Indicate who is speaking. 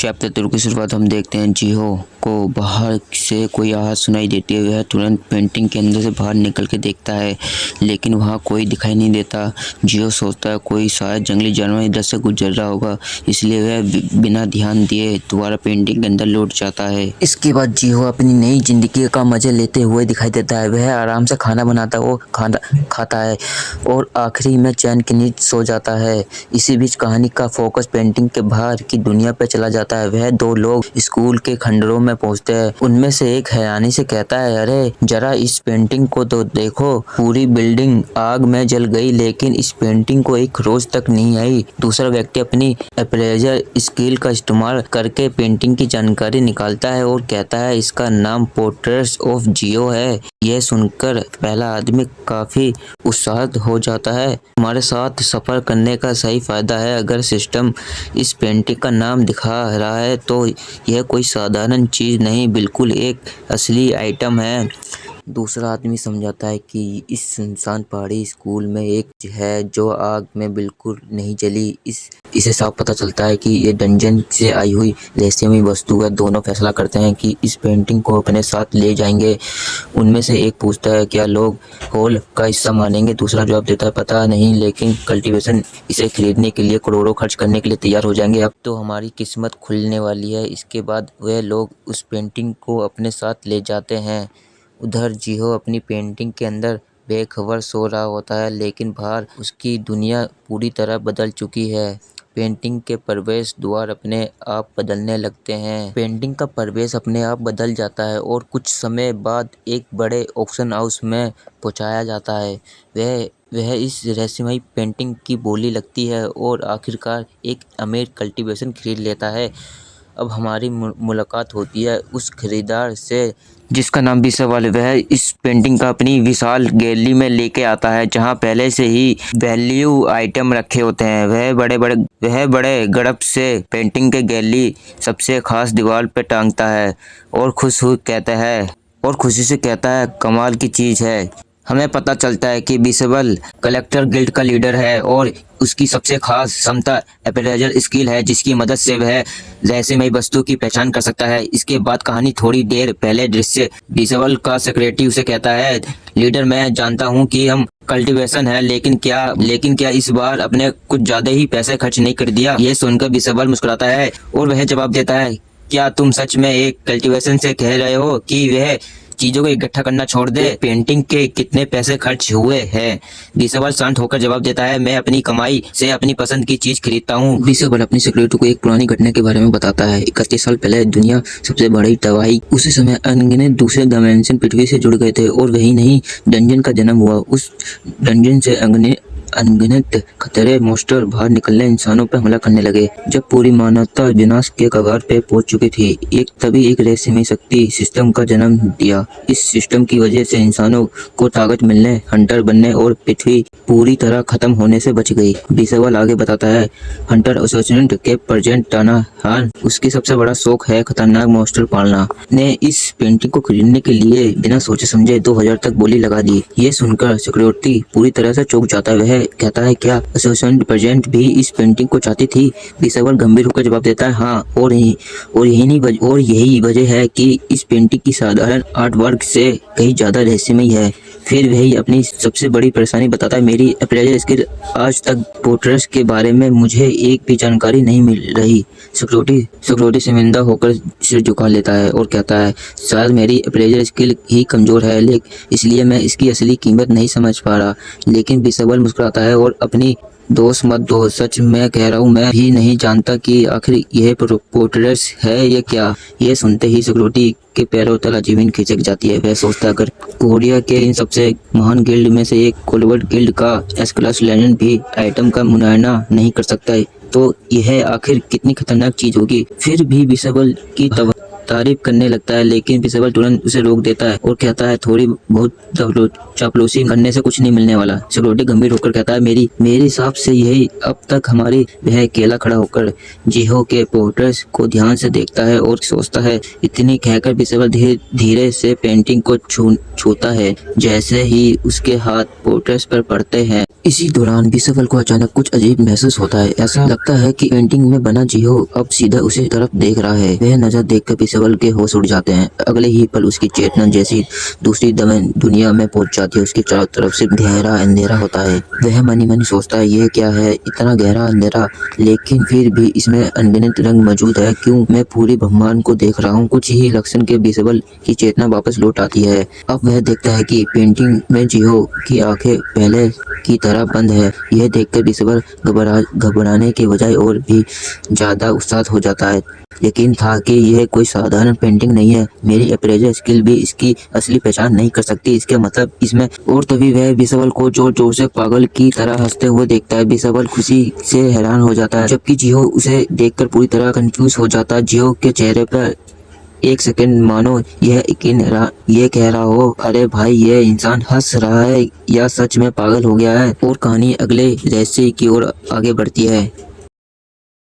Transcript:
Speaker 1: Chapter 3 की शुरुआत हम देखते हैं जीहो को बाहर से कोई आवाज़ सुनाई देती है। वह तुरंत पेंटिंग के अंदर से बाहर निकल के देखता है, लेकिन वहाँ कोई दिखाई नहीं देता। जीहो सोचता है कोई शायद जंगली जानवर इधर से गुजर रहा होगा, इसलिए वह बिना ध्यान दिए दोबारा पेंटिंग के अंदर लौट जाता है। इसके बाद जीहो अपनी नई जिंदगी का मजे लेते हुए दिखाई देता है। वह आराम से खाना बनाता है और खाना खाता है और आखिरी में चैन की नींद सो जाता है। इसी बीच कहानी का फोकस पेंटिंग के बाहर की दुनिया पर चला जाता है। वह दो लोग स्कूल के खंडरों में पहुंचते हैं। उनमें से एक हैरानी से कहता है, अरे जरा इस पेंटिंग को तो देखो, पूरी बिल्डिंग आग में जल गई लेकिन इस पेंटिंग को एक रोज तक नहीं आई। दूसरा व्यक्ति अपनी अप्रेजर स्किल का इस्तेमाल करके पेंटिंग की जानकारी निकालता है और कहता है इसका नाम पोर्ट्रेट्स ऑफ जियो है। यह सुनकर पहला आदमी काफी उत्साहित हो जाता है। हमारे साथ सफर करने का सही फायदा है। अगर सिस्टम इस पेंटिंग का नाम दिखा रहा है तो यह कोई साधारण चीज नहीं, बिल्कुल एक असली आइटम है। दूसरा आदमी समझाता है कि इस सुनसान पहाड़ी स्कूल में एक है जो आग में बिल्कुल नहीं जली। इसे साफ पता चलता है कि ये डंजन से आई हुई रहस्यमयी वस्तु है। दोनों फैसला करते हैं कि इस पेंटिंग को अपने साथ ले जाएंगे। उनमें से एक पूछता है, क्या लोग हॉल का हिस्सा मानेंगे? दूसरा जवाब देता है, पता नहीं, लेकिन कल्टीवेशन इसे खरीदने के लिए करोड़ों खर्च करने के लिए तैयार हो जाएंगे। अब तो हमारी किस्मत खुलने वाली है। इसके बाद वे लोग उस पेंटिंग को अपने साथ ले जाते हैं। उधर जीहो अपनी पेंटिंग के अंदर बेखबर सो रहा होता है, लेकिन बाहर उसकी दुनिया पूरी तरह बदल चुकी है। पेंटिंग के प्रवेश द्वार अपने आप बदलने लगते हैं। पेंटिंग का प्रवेश अपने आप बदल जाता है और कुछ समय बाद एक बड़े ऑक्शन हाउस में पहुंचाया जाता है। वह इस रहस्यमयी पेंटिंग की बोली लगती है और आखिरकार एक अमीर कल्टीवेशन खरीद लेता है। अब हमारी मुलाकात होती है उस खरीदार से जिसका नाम बिसावल। वह इस पेंटिंग का अपनी विशाल गैलरी में लेके आता है, जहां पहले से ही वैल्यू आइटम रखे होते हैं। वह बड़े गड़ब से पेंटिंग के गैलरी सबसे खास दीवार पे टांगता है और खुशी से कहता है, कमाल की चीज है। हमें पता चलता है कि बिसावल कलेक्टर गिल्ड का लीडर है और उसकी सबसे खास क्षमता अप्रेजल स्किल है, जिसकी मदद से वह रहस्यमयी वस्तु की पहचान कर सकता है। इसके बाद कहानी थोड़ी देर पहले दृश्य बिसावल का सेक्रेटरी उसे कहता है, लीडर, मैं जानता हूं कि हम कल्टीवेशन है, लेकिन क्या इस बार अपने कुछ ज्यादा ही पैसे खर्च नहीं कर दिया? ये सुनकर बिसावल मुस्कुराता है और वह जवाब देता है, क्या तुम सच में एक कल्टीवेशन से कह रहे हो कि वह चीजों को इकट्ठा करना छोड़ दे? पेंटिंग के कितने पैसे खर्च हुए हैं? बिसावल शांत होकर जवाब देता है, मैं अपनी कमाई से अपनी पसंद की चीज खरीदता हूँ। बिसावल अपनी सेक्रेटरी को एक पुरानी घटना के बारे में बताता है। 31 साल पहले दुनिया सबसे बड़ी तबाही, उसी समय अनगिनत दूसरे डायमेंशन पृथ्वी से जुड़ गए थे और वही नहीं डंजन का जन्म हुआ। उस डंजन से अनगिनत खतरे मॉन्स्टर बाहर निकलने इंसानों पर हमला करने लगे। जब पूरी मानवता विनाश के कगार पे पहुंच चुकी थी, तभी एक रहस्यमयी शक्ति सिस्टम का जन्म दिया। इस सिस्टम की वजह से इंसानों को ताकत मिलने, हंटर बनने और पृथ्वी पूरी तरह खत्म होने से बच गई। बिसावल आगे बताता है, हंटर एसोसिएशन के प्रेसिडेंट टानाहान, उसकी सबसे बड़ा शौक है खतरनाक मॉन्स्टर पालना, ने इस पेंटिंग को खरीदने के लिए बिना सोचे समझे 2000 तक बोली लगा दी। ये सुनकर सिक्योरिटी पूरी तरह से चौंक जाता है। वह कहता है, क्या एसोसिएशन प्रेसिडेंट भी इस पेंटिंग को चाहती थी? बिसावल गंभीर होकर जवाब देता है, हाँ, और यही वजह है कि इस पेंटिंग की साधारण आर्ट वर्क से कहीं ज्यादा रहस्यमयी है। फिर वही अपनी सबसे बड़ी परेशानी बताता है, मेरी अप्रेजल स्किल आज तक पोर्ट्रेट्स के बारे में मुझे एक भी जानकारी नहीं मिल रही। सिक्योरिटी शर्मिंदा होकर सिर झुका लेता है और कहता है, शायद मेरी अप्रेजल स्किल ही कमजोर है, इसलिए मैं इसकी असली कीमत नहीं समझ पा रहा। लेकिन बिसावल मुस्कुराता है और अपनी दोस्त मत दो, सच मैं कह रहा हूँ, मैं भी नहीं जानता कि आखिर यह पोर्ट्रेट्स है या क्या। ये सुनते ही सिक्योरिटी के पैरों तला जमीन खिसक जाती है। वह सोचता है, अगर कोरिया के इन सबसे महान गिल्ड में से एक कोलवर्ट गिल्ड का एस क्लास लेजेंड भी आइटम का मुआयना नहीं कर सकता है, तो यह आखिर कितनी खतरनाक चीज होगी। फिर भी बिसावल की तारीफ करने लगता है, लेकिन बिसावल तुरंत उसे रोक देता है और कहता है, थोड़ी बहुत चापलूसी करने से कुछ नहीं मिलने वाला। सिक्योरिटी गंभीर होकर कहता है, मेरे हिसाब से यही अब तक हमारी। वह अकेला खड़ा होकर जीहो के पोर्ट्रेट्स को ध्यान से देखता है और सोचता है। इतनी कहकर बिसावल धीरे से पेंटिंग को छूता है। जैसे ही उसके हाथ पोर्ट्रेट्स पर पड़ते हैं, इसी दौरान बिसवल को अचानक कुछ अजीब महसूस होता है। ऐसा लगता है कि पेंटिंग में बना जिहो अब सीधा उसी तरफ देख रहा है। वह नजर देखकर बिसवल के होश उड़ जाते हैं। अगले ही पल उसकी चेतना जैसी दूसरी दुनिया में पहुंच जाती है। उसकी चारों तरफ से गहरा अंधेरा होता है। वह मनी मनी सोचता है, यह क्या है, इतना गहरा अंधेरा, लेकिन फिर भी इसमें अनगिनत रंग मौजूद है। क्यों मैं पूरी ब्रह्मांड को देख रहा हूँ। कुछ ही लक्षण के बिसवल की चेतना वापस लौट आती है। अब वह देखता है कि पेंटिंग में जिहो की आंखें पहले की तरह बंद है। यह देखकर बिसवल घबराने के बजाय और भी ज्यादा उत्साह हो जाता है। यकीन था कि यह कोई साधारण पेंटिंग नहीं है। मेरी अप्रेजल स्किल भी इसकी असली पहचान नहीं कर सकती। इसके मतलब इसमें। और तभी वह बिसवल को जोर जोर से पागल की तरह हंसते हुए देखता है। बिसवल खुशी से हैरान हो जाता है, जबकि जिहो उसे देखकर पूरी तरह कंफ्यूज हो जाता है। जिहो के चेहरे पर एक सेकंड मानो ये कह रहा हो, अरे भाई, ये इंसान हंस रहा है या सच में पागल हो गया है। और कहानी अगले रहस्य की ओर आगे बढ़ती है।